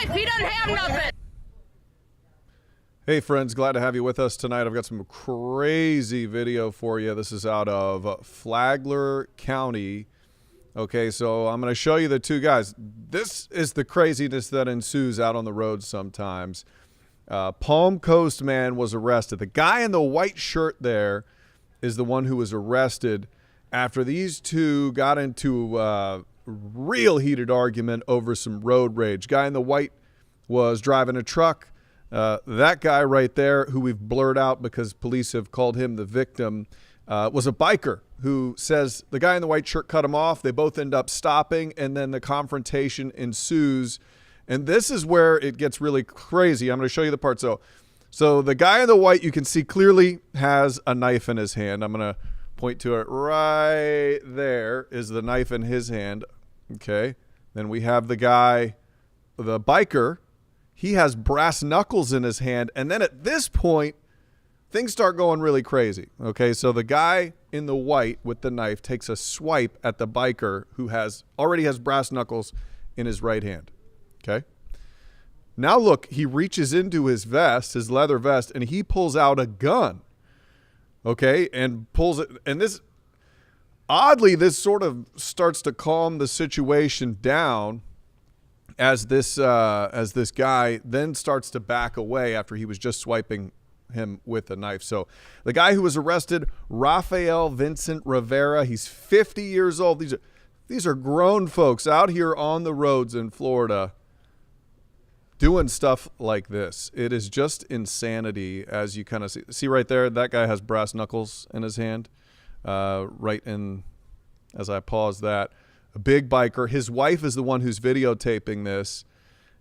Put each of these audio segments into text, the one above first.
knife. He doesn't have nothing. Hey friends, glad to have you with us tonight. I've got some crazy video for you. This is out of Flagler County. Okay, so I'm going to show you the two guys. This is the craziness that ensues out on the road sometimes. Palm Coast man was arrested. The guy in the white shirt there is the one who was arrested after these two got into a real heated argument over some road rage. Guy in the white was driving a truck. That guy right there, who we've blurred out because police have called him the victim, was a biker who says the guy in the white shirt cut him off. They both end up stopping, and then the confrontation ensues. And this is where it gets really crazy. I'm going to show you the part. So the guy in the white, you can see clearly has a knife in his hand. I'm going to point to it right there is the knife in his hand. Okay. Then we have the guy, the biker. He has brass knuckles in his hand. And then at this point, things start going really crazy. Okay, so the guy in the white with the knife takes a swipe at the biker who already has brass knuckles in his right hand. Okay. Now look, he reaches into his vest, his leather vest, and he pulls out a gun. Okay, and pulls it. And this, oddly, this sort of starts to calm the situation down as this guy then starts to back away after he was just swiping him with a knife. So the guy who was arrested, Rafael Vincent Rivera, he's 50 years old. These are grown folks out here on the roads in Florida doing stuff like this. It is just insanity, as you kind of see right there. That guy has brass knuckles in his hand, right in, as I pause that. A big biker. His wife is the one who's videotaping this.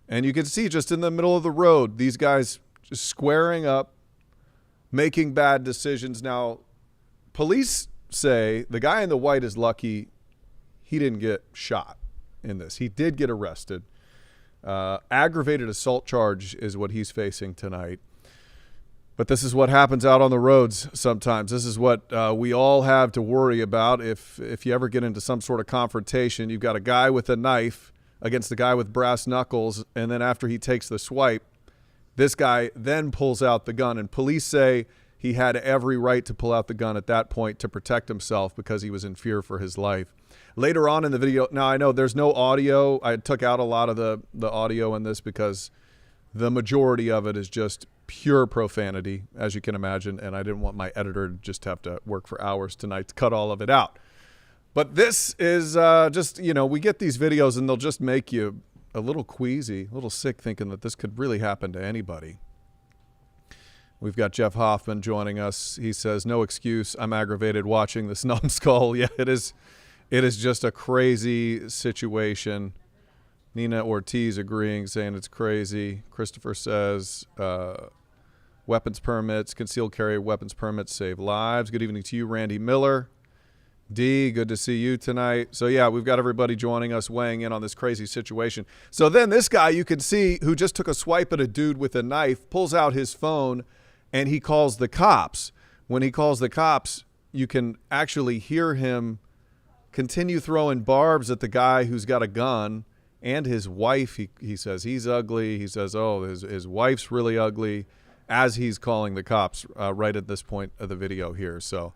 And you can see just in the middle of the road, these guys just squaring up, making bad decisions. Now, police say the guy in the white is lucky he didn't get shot in this. He did get arrested. Aggravated assault charge is what he's facing tonight. But this is what happens out on the roads sometimes. This is what we all have to worry about. If you ever get into some sort of confrontation, you've got a guy with a knife against the guy with brass knuckles, and then after he takes the swipe, this guy then pulls out the gun. And police say he had every right to pull out the gun at that point to protect himself because he was in fear for his life. Later on in the video, now I know there's no audio. I took out a lot of the audio in this because the majority of it is just pure profanity, as you can imagine, and I didn't want my editor to just have to work for hours tonight to cut all of it out. But this is just, you know, we get these videos and they'll just make you a little queasy, a little sick, thinking that this could really happen to anybody. We've got Jeff Hoffman joining us. He says, no excuse. I'm aggravated watching this numbskull. Yeah, it is just a crazy situation. Nina Ortiz agreeing, saying it's crazy. Christopher says, weapons permits, concealed carry weapons permits save lives. Good evening to you, Randy Miller. D, good to see you tonight. So yeah, we've got everybody joining us, weighing in on this crazy situation. So then this guy, you can see, who just took a swipe at a dude with a knife, pulls out his phone and he calls the cops. When he calls the cops, you can actually hear him continue throwing barbs at the guy who's got a gun. And his wife, he says he's ugly. He says, oh, his wife's really ugly, as he's calling the cops right at this point of the video here. So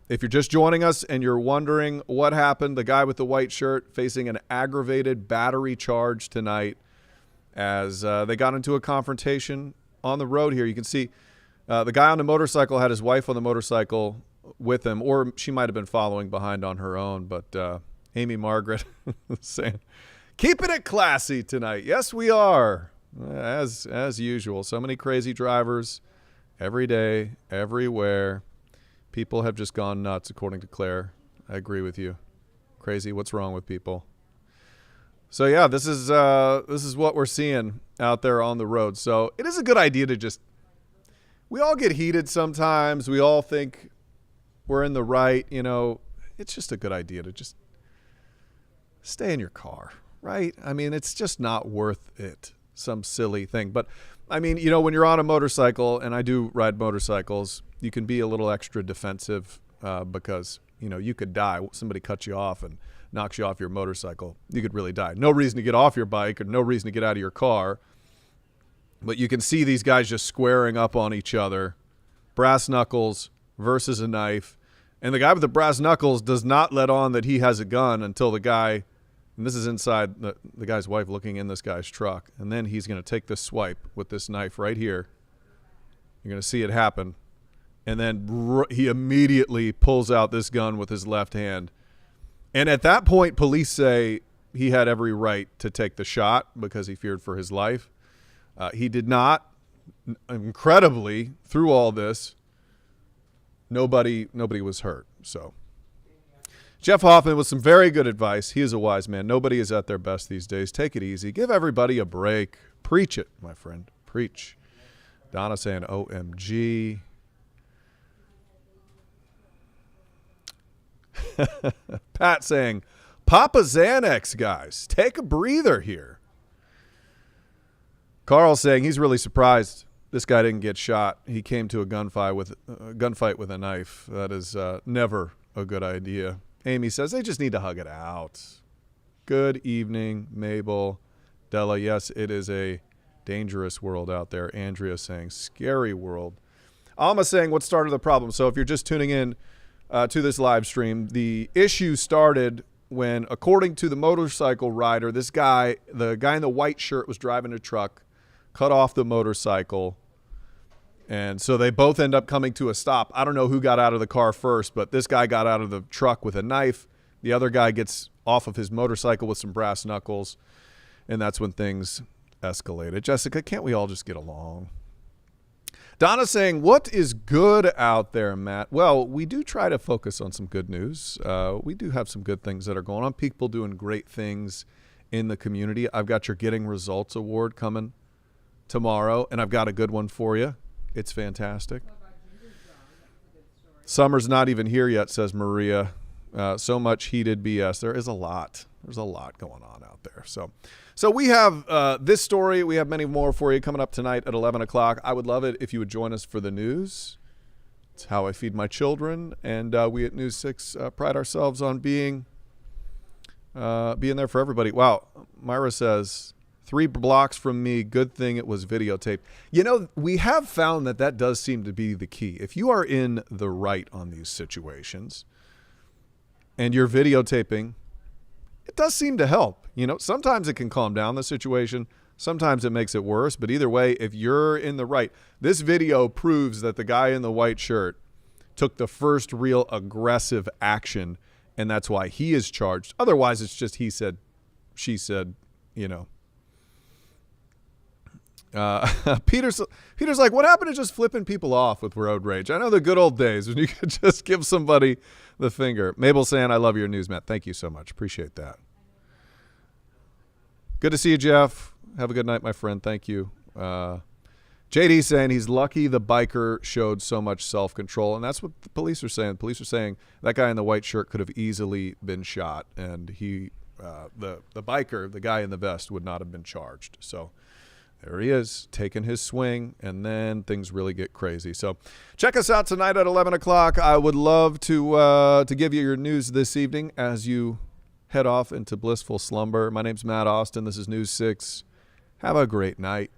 if you're just joining us and you're wondering what happened, the guy with the white shirt facing an aggravated battery charge tonight as they got into a confrontation on the road here. You can see the guy on the motorcycle had his wife on the motorcycle with him, or she might have been following behind on her own, but Amy Margaret saying, keeping it classy tonight. Yes, we are, as usual. So many crazy drivers every day, everywhere. People have just gone nuts, according to Claire. I agree with you. Crazy. What's wrong with people? So yeah, this is what we're seeing out there on the road. So it is a good idea to just, we all get heated sometimes. We all think we're in the right, you know. It's just a good idea to just stay in your car, right? I mean, it's just not worth it, some silly thing. But I mean, you know, when you're on a motorcycle, and I do ride motorcycles, you can be a little extra defensive because, you know, you could die. Somebody cut you off and knocks you off your motorcycle, you could really die. No reason to get off your bike or no reason to get out of your car. But you can see these guys just squaring up on each other. Brass knuckles versus a knife. And the guy with the brass knuckles does not let on that he has a gun until the guy, and this is inside the guy's wife looking in this guy's truck. And then he's going to take this swipe with this knife right here. You're going to see it happen. And then he immediately pulls out this gun with his left hand. And at that point, police say he had every right to take the shot because he feared for his life. He did not. Incredibly, through all this, nobody was hurt. So Jeff Hoffman with some very good advice. He is a wise man. Nobody is at their best these days. Take it easy. Give everybody a break. Preach it, my friend. Preach. Donna saying OMG. Pat saying, Papa Xanax, guys. Take a breather here. Carl saying he's really surprised this guy didn't get shot. He came to a gunfight with a knife. That is never a good idea. Amy says they just need to hug it out. Good evening, Mabel. Della, yes, it is a dangerous world out there. Andrea saying scary world. Alma saying what started the problem. So if you're just tuning in to this live stream, the issue started when, according to the motorcycle rider, the guy in the white shirt was driving a truck, cut off the motorcycle, and so they both end up coming to a stop. I don't know who got out of the car first, but this guy got out of the truck with a knife. The other guy gets off of his motorcycle with some brass knuckles, and that's when things escalated. Jessica, can't we all just get along? Donna saying, what is good out there, Matt? Well, we do try to focus on some good news. We do have some good things that are going on. People doing great things in the community. I've got your Getting Results Award coming tomorrow, and I've got a good one for you. It's fantastic. Summer's not even here yet, says Maria. So much heated BS. There is a lot. There's a lot going on out there. So we have this story. We have many more for you coming up tonight at 11 o'clock. I would love it if you would join us for the news. It's how I feed my children. And we at News 6 pride ourselves on being there for everybody. Wow. Myra says, 3 blocks from me. Good thing it was videotaped. You know, we have found that does seem to be the key. If you are in the right on these situations and you're videotaping, it does seem to help. You know, sometimes it can calm down the situation. Sometimes it makes it worse. But either way, if you're in the right, this video proves that the guy in the white shirt took the first real aggressive action, and that's why he is charged. Otherwise, it's just he said, she said, you know. Peter's like, what happened to just flipping people off with road rage? I know the good old days when you could just give somebody the finger. Mabel saying, I love your news, Matt. Thank you so much. Appreciate that. Good to see you, Jeff. Have a good night, my friend. Thank you. JD saying he's lucky the biker showed so much self-control, and that's what the police are saying. Police are saying that guy in the white shirt could have easily been shot, and the biker, the guy in the vest, would not have been charged. So there he is, taking his swing, and then things really get crazy. So check us out tonight at 11 o'clock. I would love to give you your news this evening as you head off into blissful slumber. My name's Matt Austin. This is News 6. Have a great night.